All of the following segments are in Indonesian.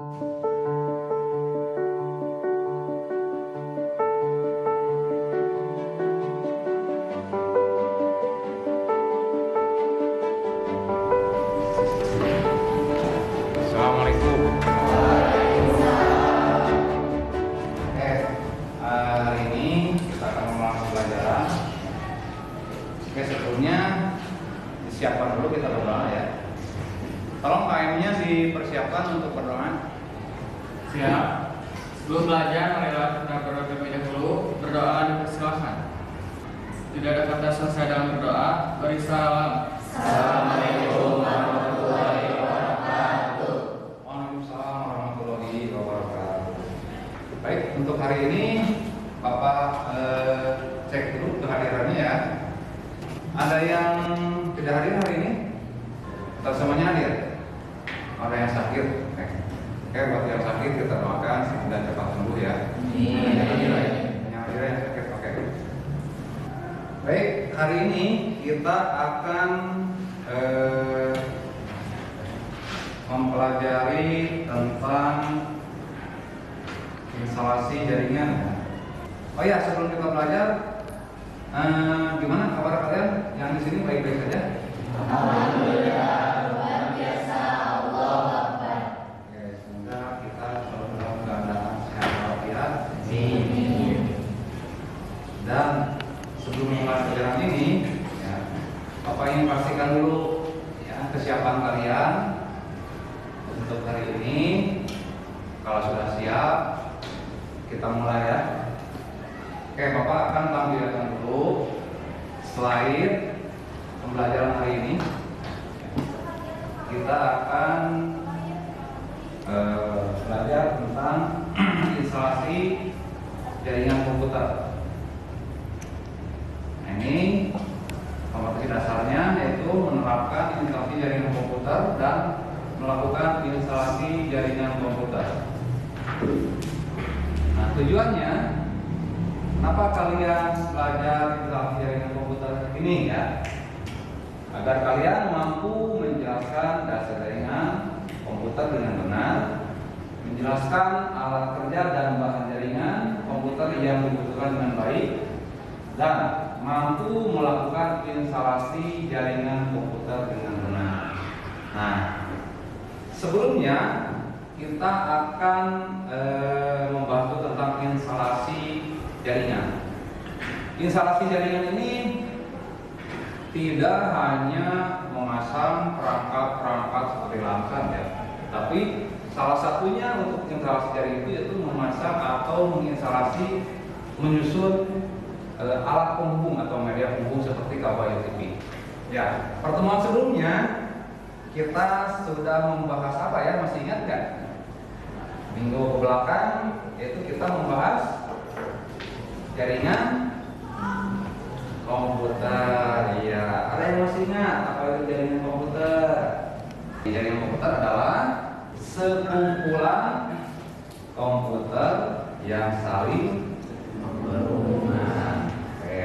Assalamualaikum. Hari ini kita akan melakukan pelajaran. Sebelumnya disiapkan dulu, kita berdoa ya. Tolong KM-nya dipersiapkan untuk berdoa. Siap. Sebelum belajar, marilah kita berdoa terlebih dahulu. Berdoa dipersilakan. Tidak ada kata selesai dalam berdoa. Beri salam. Assalamualaikum warahmatullahi wabarakatuh. Waalaikumsalam warahmatullahi wabarakatuh. Baik, untuk hari ini Bapak cek dulu kehadirannya ya. Ada yang tidak hadir hari ini? Atau semuanya hadir? Ada yang sakit? Oke, buat yang sakit kita doakan dan cepat sembuh ya. Yang hadir yang sakit, oke. Baik, hari ini kita akan mempelajari tentang instalasi jaringan. Oh ya, sebelum kita belajar, gimana kabar kalian? Yang di sini baik-baik saja? Alhamdulillah, luar biasa, Allah Akbar. Oke, semoga kita selalu dalam keadaan sehat walafiat. Dan sebelum mulai pelajaran ini, ya, Bapak ingin pastikan dulu ya kesiapan kalian untuk hari ini. Kalau sudah siap, kita mulai ya. Oke, Bapak akan tampilkan dulu slide pembelajaran hari ini. Kita akan belajar tentang instalasi jaringan komputer. Nah, ini materi dasarnya yaitu menerapkan instalasi jaringan komputer dan melakukan instalasi jaringan komputer. Nah, tujuannya kenapa kalian belajar instalasi jaringan komputer ini ya? Agar kalian mampu menjelaskan dasar jaringan komputer dengan benar, menjelaskan alat kerja dan bahan jaringan komputer yang dibutuhkan dengan baik, dan mampu melakukan instalasi jaringan komputer dengan benar. Nah, sebelumnya kita akan membahas tentang instalasi jaringan. Instalasi jaringan ini tidak hanya memasang perangkat-perangkat seperti LAN ya, tapi salah satunya untuk instalasi jaringan itu yaitu memasang atau menginstalasi, menyusun alat penghubung atau media penghubung seperti kabel TV. Ya, pertemuan sebelumnya kita sudah membahas apa ya? Masih ingat nggak? Minggu belakang yaitu kita membahas jaringan komputer. Ya, ada yang masih ingat apa itu jaringan komputer? Jaringan komputer adalah sekumpulan komputer yang saling berhubungan. Oke,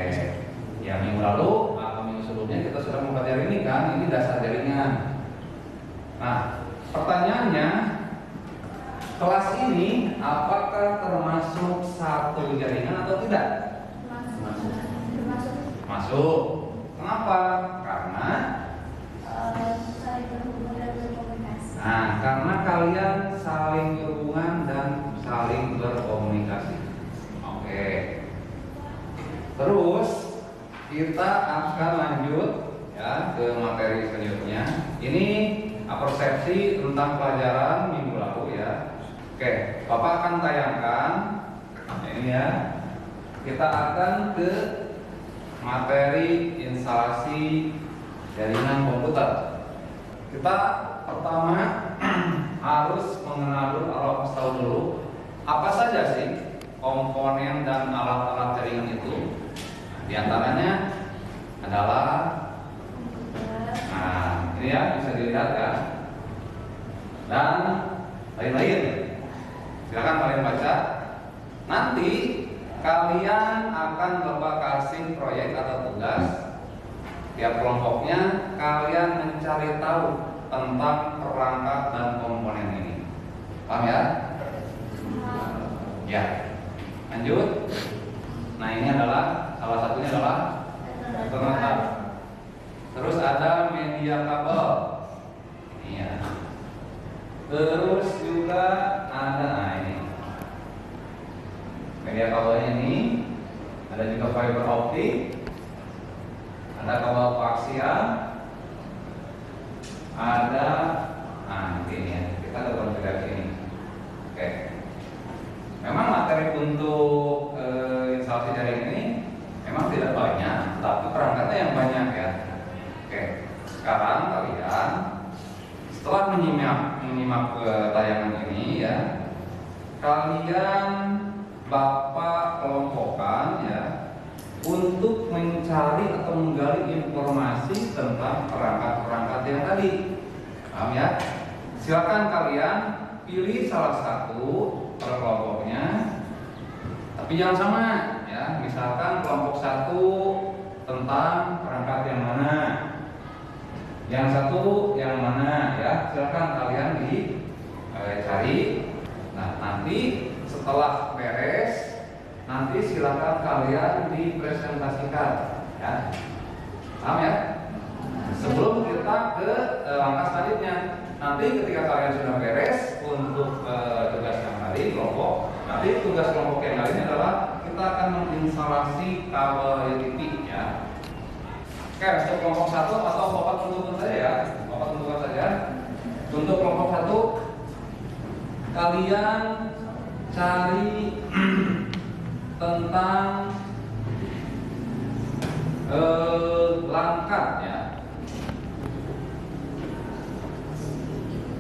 yang minggu lalu atau minggu sebelumnya kita sudah mempelajari ini kan, ini dasar jaringan. Nah, pertanyaannya, kelas ini apakah termasuk satu jaringan atau tidak? Masuk. Kenapa? Karena saling berhubungan dan berkomunikasi. nah, karena kalian saling berhubungan dan saling berkomunikasi. Oke. Terus kita akan lanjut ya ke materi selanjutnya. Ini persepsi tentang pelajaran minggu lalu ya. Oke, Bapak akan tayangkan ini ya. Kita akan ke materi instalasi jaringan komputer. Kita pertama harus mengenal dulu atau tahu dulu apa saja sih komponen dan alat-alat jaringan itu. Di antaranya adalah, nah ini ya bisa dilihat ya, dan lain-lain. Silakan kalian baca. Nanti kalian akan Bapak kasih proyek atau tugas. Tiap kelompoknya kalian mencari tahu tentang perangkat dan komponen ini. Paham ya? Ya. Lanjut. Nah, ini adalah salah satunya adalah Ethernet. Terus ada media kabel. Ini ya. Terus juga ada ini. Media kabelnya ini ada juga fiber optik. Ada kabel koaksial. Ada ini ya. Kita akan konfigurasi ini. Oke. Memang materi untuk instalasi jaring ini memang tidak banyak, tapi perangkatnya yang banyak ya. Oke, sekarang kalian setelah menyimak tayangan ini ya, kalian Bapak kelompokkan ya untuk mencari atau menggali informasi tentang perangkat-perangkat yang tadi. Paham ya? Silakan kalian pilih salah satu per kelompoknya, tapi jangan sama ya. Misalkan kelompok 1 tentang perangkat yang mana, yang satu yang mana ya. Silakan kalian dicari. Nah, nanti setelah beres, nanti silakan kalian dipresentasikan ya. Paham ya? Sebelum kita ke langkah selanjutnya, nanti ketika kalian sudah beres untuk tugas yang tadi kelompok, nanti tugas kelompok yang lain adalah kita akan menginstalasi kabel UTP ya. Oke, untuk kelompok 1 atau Bapak tentukan saja ya. Bapak tentukan saja. Untuk kelompok 1 kalian cari tentang langkat ya.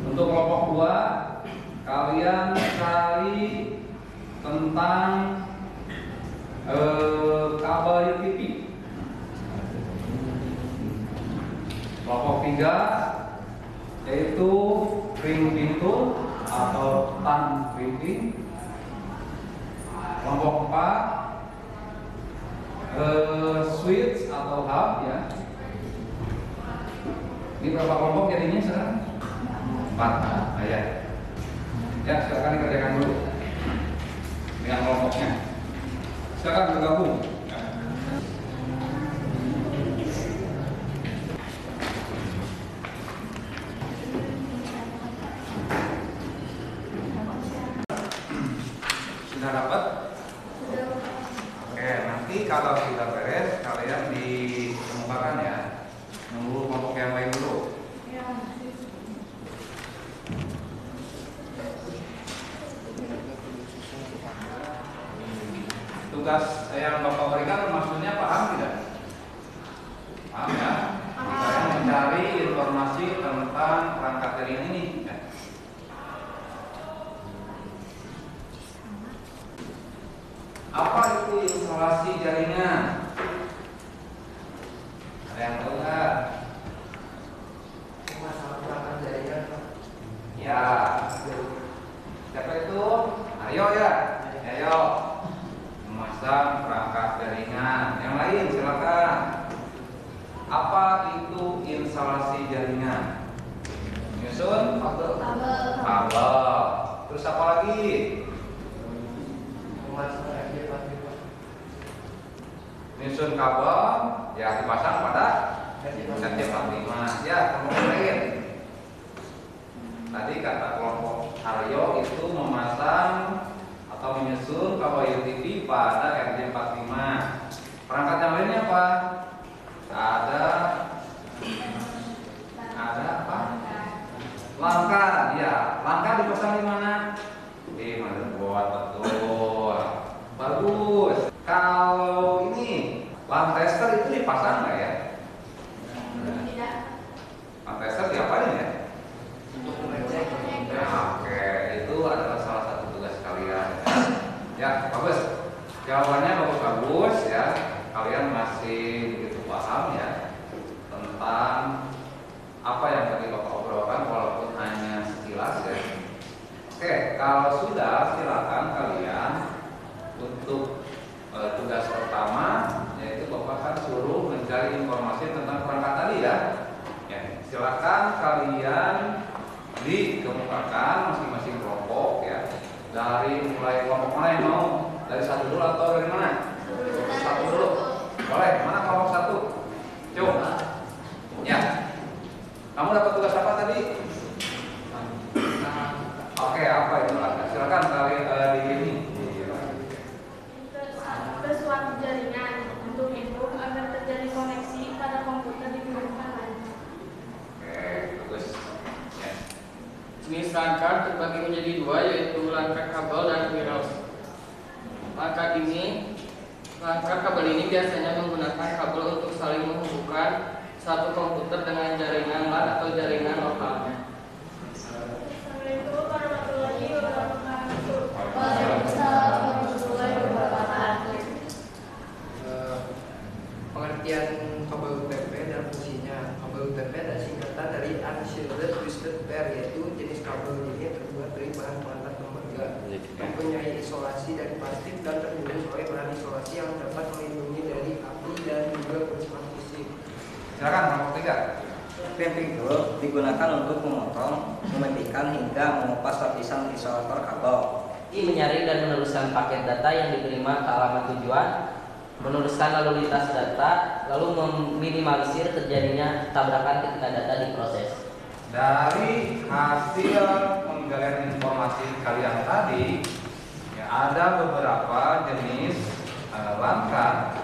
Untuk kelompok 2 kalian cari tentang kabel UTP. Kelompok 3 yaitu ring pintu atau tan printing. Kelompok 4 switch atau hub ya. Ini berapa kelompok jadinya sekarang? 4. Ya. Ya, silakan dikerjakan dulu dengan kelompoknya. Silakan bergabung. Sudah dapat? Oke, nanti kalau sudah beres kalian dikemukakan ya. Nunggu kelompok yang lain dulu. Tugas yang Bapak berikan maksudnya paham tidak? Paham ya? Saya mencari informasi tentang perangkat jaringan ini ya. Apa itu instalasi jaringan? Ada yang tahu nggak? Masalah perangkat jaringan, Pak. Ya. Siapa itu? Ayo ya. Ayo. Memasang perangkat jaringan. Yang lain silakan. Apa itu instalasi jaringan? Nyusun kabel. Terus apa lagi? Memasang RJ45. Nyusun kabel, ya dipasang pada RJ45. Ya, kelompok lain. Tadi kata kelompok Aryo itu memasang atau menyusun kabel UTP pada RJ45. Perangkat yang lainnya apa? Ada apa? Langkah, ya. Langkah dipasang di mana? Di motherboard, betul. Bagus. Kalau ini lamp tester itu dipasang nggak ya? Tidak. Lamp tester diapain ya? Untuk mengecek. Nah, oke, itu adalah salah satu tugas kalian. Ya, bagus. Jawabannya bagus ya. Kalian masih begitu paham ya tentang apa yang tadi Bapak obrolkan walaupun hanya sekilas ya. Oke, kalau sudah silakan kalian untuk tugas pertama yaitu Bapak kan suruh mencari informasi tentang perangkat tadi ya. Ya, silakan kalian dikemukakan masing-masing kelompok Dari mulai kelompok mana yang mau? Dari satu dulu atau dari mana? Satu dulu. Boleh. Mana kelompok satu? Coba. Ya. Kamu dapat tugas apa tadi? Oke, apa itu? Silakan kali di ini. Suatu jaringan. Untuk itu agar terjadi koneksi pada komputer digunakan lagi. Oke, bagus. Ya. Jenis rangka terbagi menjadi dua, yaitu rangka kabel dan virus. Rangka kabel ini biasanya menggunakan kabel untuk saling menghubungkan satu komputer dengan jaringan LAN atau jaringan lokalnya. Assalamualaikum warahmatullahi wabarakatuh. Waalaikumsalam warahmatullahi wabarakatuh. Pengertian kabel UTP dan fungsinya. Kabel UTP adalah singkatan dari Unshielded Twisted Pair, yaitu jenis kabel ini terbuat dari bahan pengantar tembaga, mempunyai isolasi dari plastik dan terbungkus oleh bahan isolasi yang dapat melindungi dari api dan juga bersifat fisik. Silakan kelompok 3. Pimpin itu digunakan untuk memotong, memetikan hingga mengupas lapisan isolator kabel. Menyaring dan meneruskan paket data yang diterima ke alamat tujuan, meneruskan lalu lintas data, lalu meminimalisir terjadinya tabrakan ketika data diproses. Dari hasil penggalian informasi kalian tadi, ya, ada beberapa jenis langkah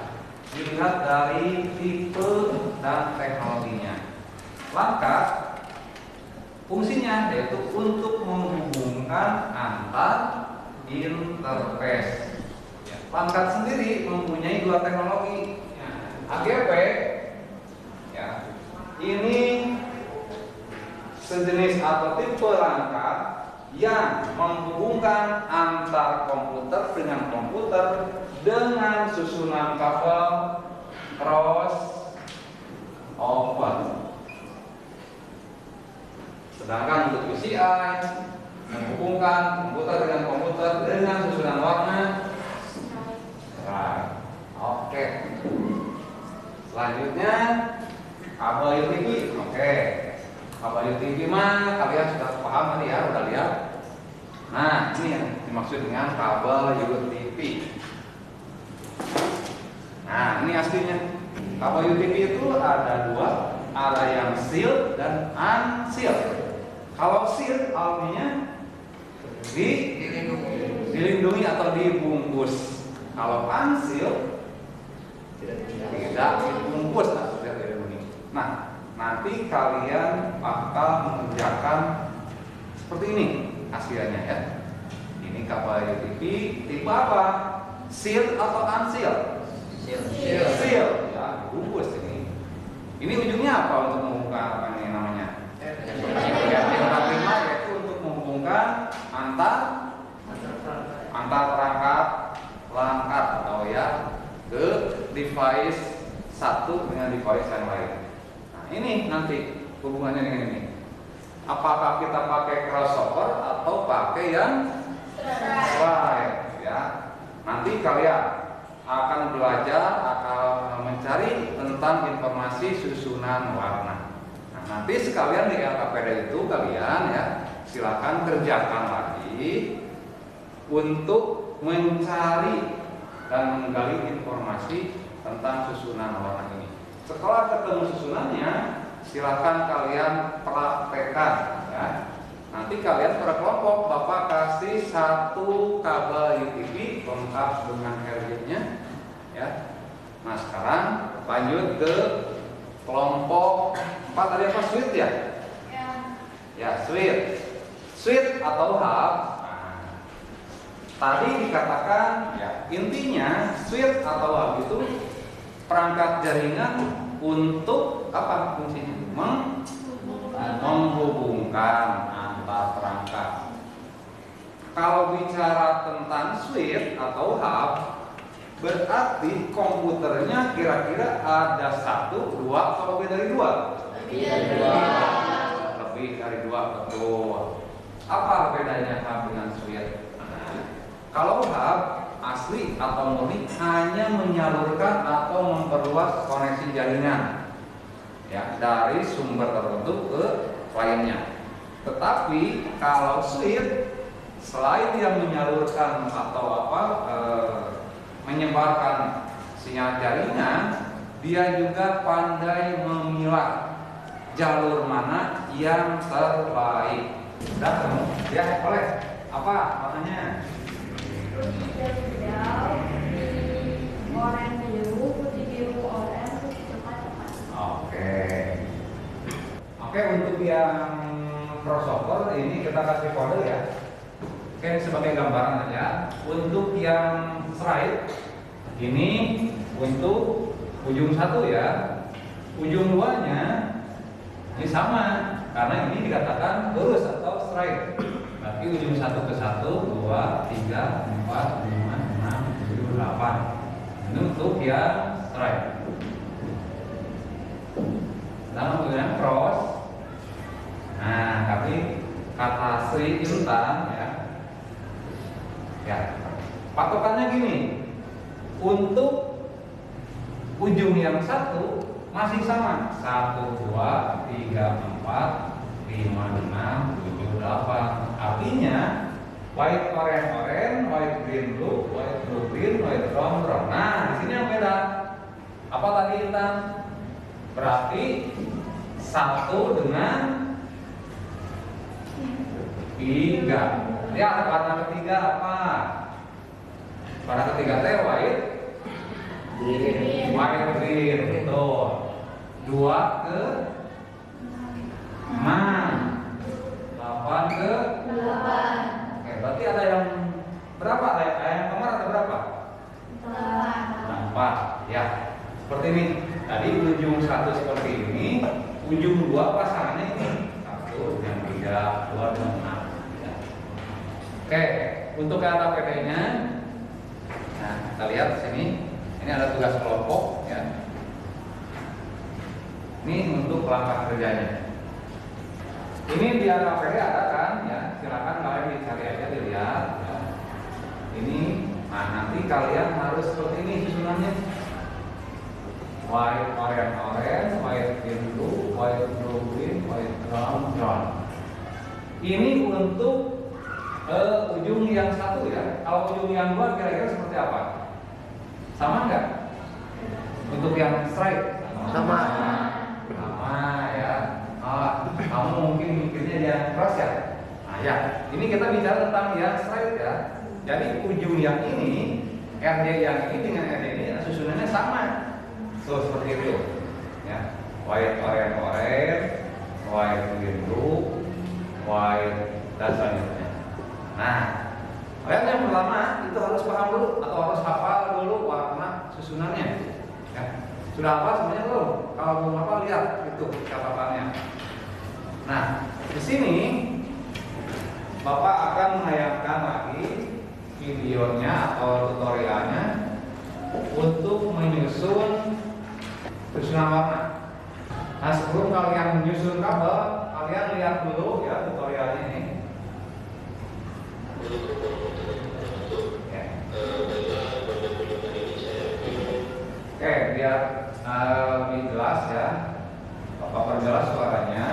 dilihat dari tipe dan teknologinya. Langkah fungsinya yaitu untuk menghubungkan antar interface. Ya, langkah sendiri mempunyai dua teknologi. AGP, ya, ini sejenis atau tipe rangka yang menghubungkan antar komputer dengan komputer dengan susunan kabel crossover. Sedangkan untuk PCI menghubungkan komputer dengan komputer dengan susunan warna cerah. Oke. Selanjutnya kabel UTP. Oke. Kabel UTP mah kalian sudah paham tadi ya, udah lihat. Nah, ini yang dimaksud dengan kabel UTP. Nah, ini aslinya. Kabel UTP itu ada dua, ada yang sealed dan unsealed. Kalau sealed artinya dilindungi atau dibungkus. Kalau unsealed tidak dibungkus atau tidak dilindungi. Nah, nanti kalian bakal mengerjakan seperti ini hasilnya ya. Ini kabel UTP tipe apa? Sealed atau unsealed? Sealed. Ya, dibungkus ini. Ini ujungnya apa untuk membuka apa ini namanya? Yang pertama yaitu untuk menghubungkan antar perangkat atau ya ke device satu dengan device yang lain. Nah, ini nanti hubungannya dengan ini. Apakah kita pakai crossover atau pakai yang straight ya? Nanti kalian akan belajar, akan mencari tentang informasi susunan warna. Nah, nanti sekalian di LKPD itu kalian ya silakan kerjakan lagi untuk mencari dan menggali informasi tentang susunan warna ini. Setelah ketemu susunannya, silakan kalian praktekkan ya. Nanti kalian per kelompok Bapak kasih satu kabel UTP lengkap dengan RJ-nya ya. Nah, sekarang lanjut ke kelompok 4 tadi apa switch ya? Ya, switch. Switch atau hub. Nah, tadi dikatakan ya, intinya switch atau hub itu perangkat jaringan untuk apa fungsinya? Menghubungkan antar perangkat. Kalau bicara tentang switch atau hub, berarti komputernya kira-kira ada 1, 2 atau lebih dari 2? Lebih dari 2, betul. Apa bedanya hub dengan switch? Kalau hub asli atau murni hanya menyalurkan atau memperluas koneksi jaringan ya dari sumber tertentu ke kliennya. Tetapi kalau switch selain dia menyalurkan atau menyebarkan sinyal jaringan, dia juga pandai memilah jalur mana yang terbaik. Sudah kamu? Ya, boleh. Apa maknanya? Hijau, oranye biru, putih biru, oranye, cepat. Oke, untuk yang crossover ini kita kasih kode ya. Oke, sebagai gambaran aja. Untuk yang straight ini untuk ujung satu ya, ujung duanya ini sama karena ini dikatakan lurus atau straight. Berarti ujung satu ke satu, 2, 3, 4, 5, 6, 7, 8. Ini untuk yang straight. Kita menggunakan cross. Nah, tapi kata Sri Intan ya, patokannya gini. Untuk ujung yang satu masih sama 1, 2, 3, 4, 5, 6, 7, 8. Artinya white orange, white green blue, white blue green, white brown brown. Nah, di sini yang beda. Apa tadi Intan? Berarti 1 dengan 3. Ya, warna ketiga apa? Warna ketiga teh white green, betul. 2 ke 6, 8 ke 8. Oke, berarti ada yang berapa? Yang kemarin ada berapa? 4. Ya, seperti ini. Tadi ujung 1 seperti ini, ujung 2 pasangannya ini 1 yang 3, 2 dan 6. Ya. Oke, untuk kata PD-nya, nah kita lihat sini. Ini ada tugas kelompok ya. Ini untuk langkah kerjanya. Ini di KPD ada kan ya. Silakan kalian dicari aja dilihat ya. Ini nanti kalian harus seperti ini susunannya. White orange, white green blue, white blue green, white brown brown. Ini untuk ujung yang satu ya. Kalau ujung yang dua kira-kira seperti apa? Sama nggak? Untuk yang straight? Sama ya. Kamu mungkin mikirnya yang cross ya? Nah ya, ini kita bicara tentang yang straight ya. Jadi ujung yang ini, RD yang ini dengan RD ini susunannya sama. So seperti itu ya. White orange, white green blue, white dan selanjutnya. Nah, kalian yang pertama itu harus paham dulu atau harus hafal dulu warna susunannya. Ya. Sudah hafal sebenarnya belum? Kalau belum hafal lihat itu catatannya. Nah, di sini Bapak akan menayangkan lagi videonya atau tutorialnya untuk menyusun susunan warna. Nah, sebelum kalian menyusun kabel, kalian lihat dulu ya tutorialnya ini. Oke, biar lebih jelas ya, Bapak perjelas suaranya.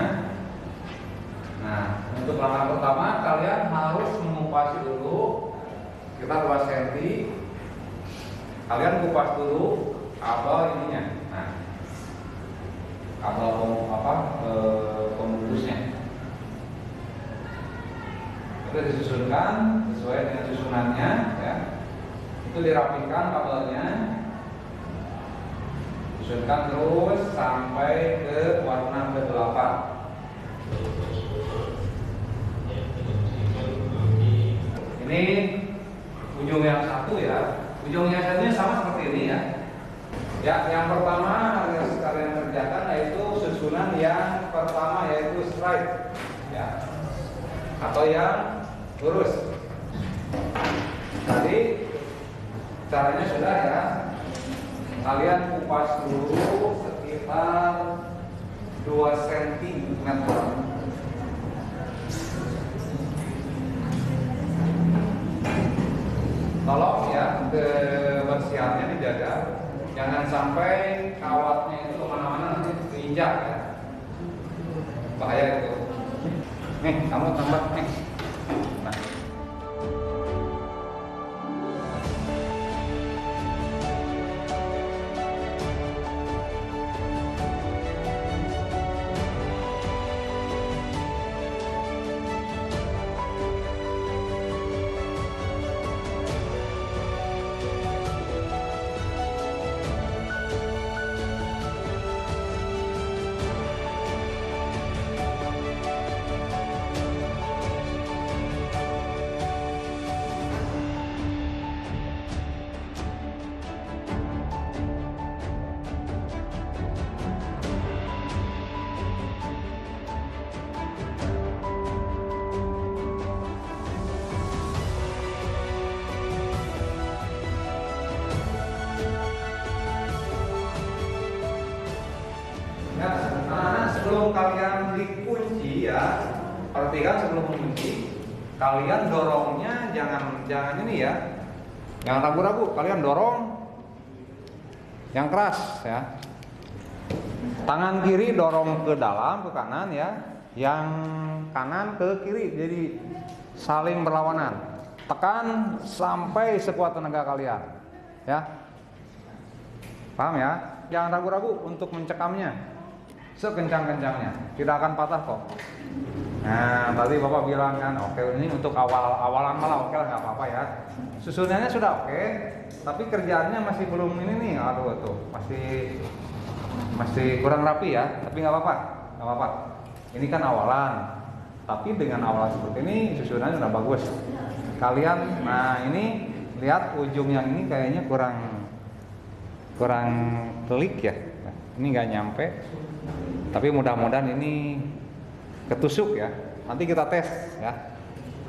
Nah, untuk langkah pertama kalian harus mengupas dulu. Kita 2 cm. Kalian kupas dulu kabel ininya. Nah, kabel pembungkusnya. Itu disusunkan sesuai dengan susunannya ya. Itu dirapikan kabelnya. Susunkan terus sampai ke warna ke-8. Ini ujung yang satu ya. Ujung yang satunya sama seperti ini ya. Ya, yang pertama harus kalian kerjakan yaitu susunan yang pertama yaitu straight ya. Atau yang lurus. Tadi caranya sudah ya. Kalian kupas dulu sekitar 2 cm. Tolong ya kebersihannya dijaga, jangan sampai kawatnya itu kemana-mana nanti keinjak ya, bahaya itu. Nih kamu tambah nih. Nah. ya, perhatikan sebelum mengunci, kalian dorongnya jangan ini ya, jangan ragu-ragu, kalian dorong yang keras ya. Tangan kiri dorong ke dalam, ke kanan ya, yang kanan ke kiri, jadi saling berlawanan. Tekan sampai sekuat tenaga kalian ya. Paham ya? Jangan ragu-ragu untuk mencekamnya sekencang-kencangnya, tidak akan patah kok. Nah, tadi Bapak bilang kan, oke ini untuk awalan malah oke lah, nggak apa-apa ya. Susunannya sudah oke, tapi kerjaannya masih belum ini nih, aduh tuh masih kurang rapi ya. Tapi nggak apa-apa. Ini kan awalan, tapi dengan awalan seperti ini susunannya udah bagus. Kalian, nah ini lihat ujung yang ini kayaknya kurang telik ya. Ini nggak nyampe. Tapi mudah-mudahan ini ketusuk ya. Nanti kita tes ya.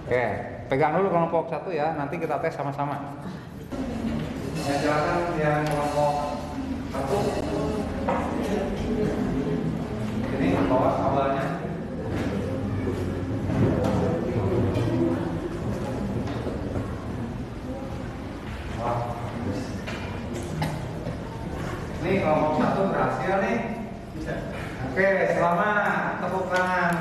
Oke, pegang dulu kelompok 1 ya. Nanti kita tes sama-sama. Ya, silakan yang kelompok 1. Ini bawa kabelnya. Wah. Ini kelompok 1 berhasil nih. Oke, selamat, tepuk tangan.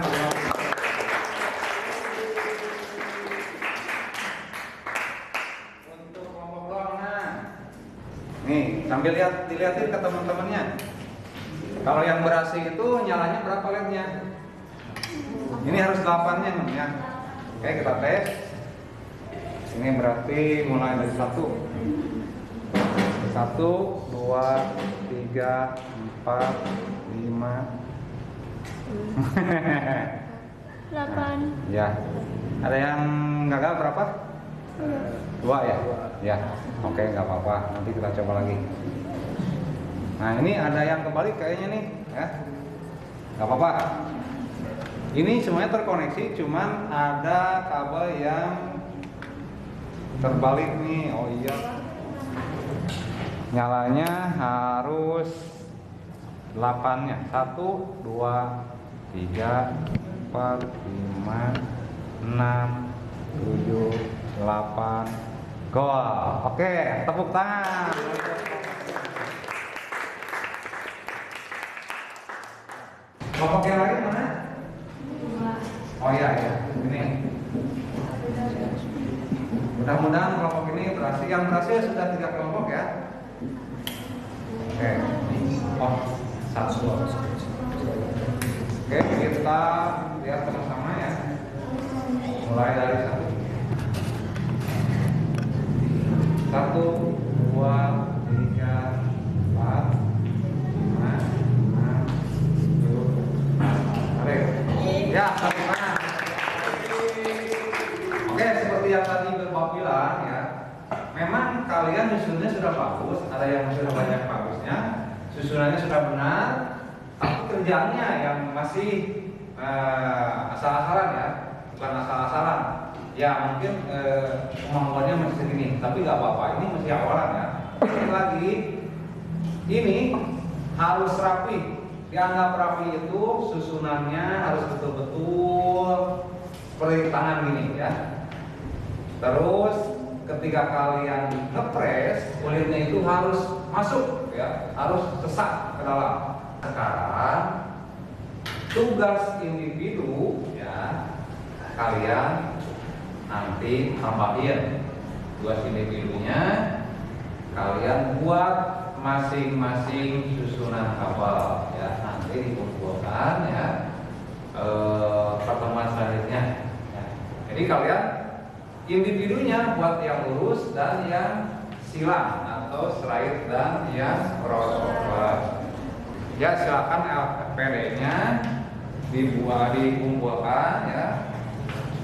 Untuk kelompok 2 mana? Nih, sambil dilihatin ke teman-temannya. Kalau yang berhasil itu nyalanya berapa LED-nya? Ini harus 8-nya nih ya. Oke, kita tes. Ini berarti mulai dari 1, 2, 3, 4, 5. 8. Ya. Ada yang gagal berapa? 2 ya? Ya. Oke, nggak apa-apa. Nanti kita coba lagi. Nah, ini ada yang kebalik kayaknya nih, ya. Nggak apa-apa. Ini semuanya terkoneksi, cuman ada kabel yang terbalik nih. Oh iya. Nyalanya harus 8-nya. 1, 2, 3, 4, 5, 6, 7, 8. Gol. Oke, tepuk tangan. Kelompok yang lain mana? Oh iya ya, ini. Mudah-mudahan kelompok ini berhasil. Yang berhasil sudah 3 kelompok ya. Oke. Oh, 1. Oke, kita lihat sama-sama ya. Mulai dari 1. 1, 2, 3, 4, 5, 6, 7. Oke. Ya, tepuk tangan. Oke, seperti yang tadi Bapak bilang ya. Memang kalian susunnya sudah bagus, ada yang sudah banyak bagusnya, susunannya sudah benar, tapi kerjanya yang masih asal-asalan ya, bukan asal-asalan. Ya mungkin kemampuannya masih segini, tapi nggak apa-apa. Ini masih awalan ya. Lagi ini harus rapi. Dianggap rapi itu susunannya harus betul-betul seperti tangan gini ya. Terus ketika kalian ngepres, kulitnya itu harus masuk ya, harus sesak ke dalam. Sekarang tugas individu ya, kalian nanti tambahin tugas individunya, kalian buat masing-masing susunan kabel ya, nanti dikumpulkan ya pertemuan selanjutnya ya. Jadi kalian individunya buat yang lurus dan yang silang atau straight dan yang crossover. Ya silakan LPD-nya dikumpulkan ya.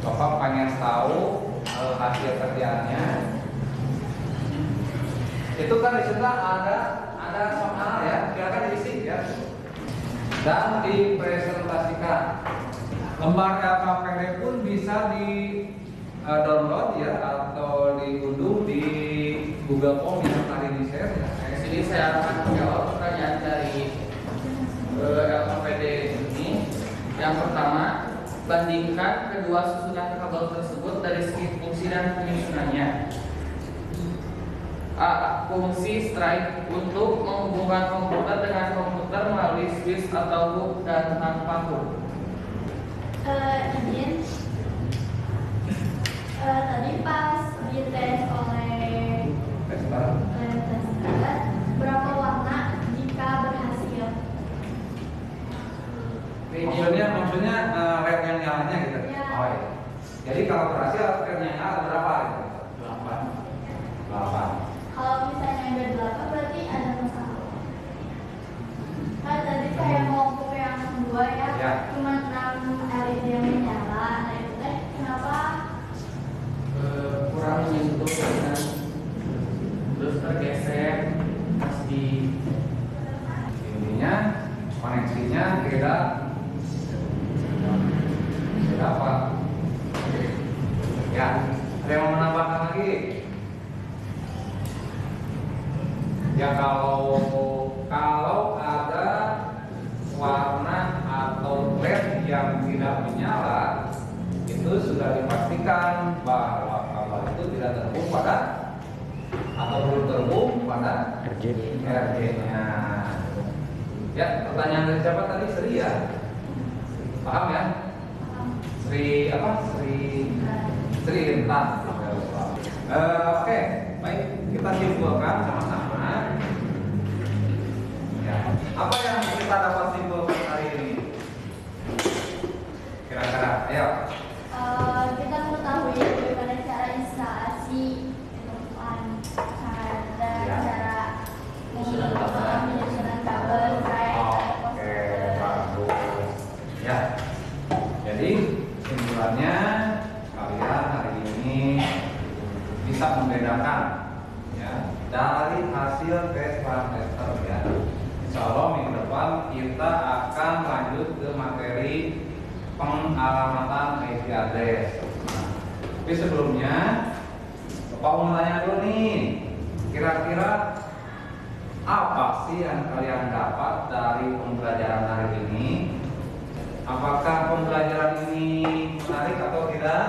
Bapak pengen tahu hasil kerjaannya. Itu kan di sana ada soal ya, silakan diisi ya. Dan dipresentasikan. Lembar LKPD pun bisa di download ya atau diunduh di Google Form yang tadi di share ya. Di sini saya akan menjawab pertanyaan dari LKPD ini. Yang pertama, Bandingkan kedua susunan kabel tersebut dari segi fungsi dan penyusunannya. A. Fungsi strike untuk menghubungkan komputer dengan komputer melalui switch atau hook dan tanpa hook. Izin. Tadi pas dites oleh Tester. tester, berapa warna jika berhasil? Maksudnya rate yang nyalanya gitu. Ya. Oh iya. Jadi kalau berhasil rate-nya ada berapa gitu? 8. Kalau misalnya yang berdelapan berarti ada masalah. Kan tadi saya mau ke yang kedua ya, Ya. cuma 6 LED yang menyala. Nah itu teh kenapa? Kurang menyentuh dengan terus tergeser pas di Intinya koneksinya tidak apa? Ya, ada yang mau menambahkan lagi? Ya kalau ada warna atau LED yang tidak menyala, itu sudah dipastikan bahwa kabel itu tidak terhubung pada atau belum terhubung pada RJ-nya. Ya, pertanyaan dari siapa tadi? Sri ya? Paham ya? Sri apa? Sri Intan. Oke, baik, kita simpulkan sama-sama. Ya, apa yang kita dapat simpulkan hari ini? Kira-kira, ayo. Kita mengetahui bagaimana cara instalasi dan Ya. cara Penyusunan menyusunan kabel, Oke, bagus. Ya. Jadi kesimpulannya kalian hari ini bisa membedakan ya dari hasil tes tester ya. Insya Allah minggu depan kita akan lanjut ke materi pengalamatan IP address. Tapi sebelumnya Bapak mau tanya dulu nih, kira-kira apa sih yang kalian dapat dari pembelajaran hari ini? Apakah pembelajaran ini menarik atau tidak?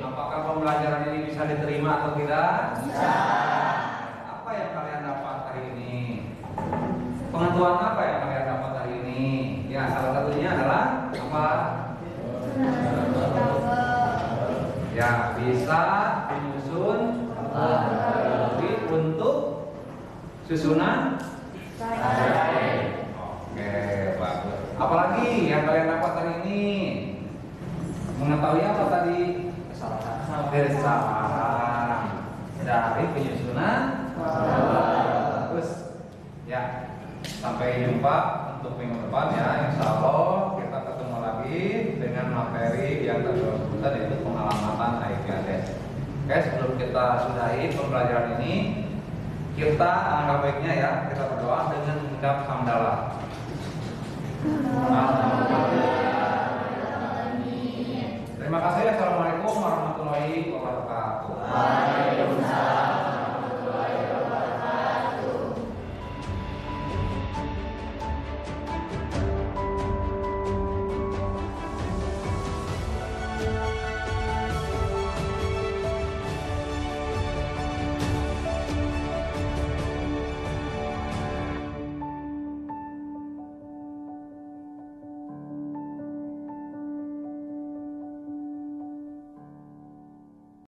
Apakah pembelajaran ini bisa diterima atau tidak? Bisa. Apa yang kalian dapat hari ini? Pengetahuan apa yang kalian dapat hari ini? Ya, salah satunya adalah apa? Ya, bisa menyusun tapi untuk susunan. Oke, bagus. Apalagi yang kalian dapat hari ini? Mengetahui apa tadi? Kesalahan dari penyusunan. Bagus. Ya, sampai jumpa untuk minggu depan ya. Insya Allah kita ketemu lagi dengan materi yang tadi disebutkan yaitu pengalamatan IP address. Oke, sebelum kita sudahi pembelajaran ini, kita angkat baiknya ya kita berdoa dengan mengucap hamdalah. Terima kasih. Assalamualaikum warahmatullahi wabarakatuh.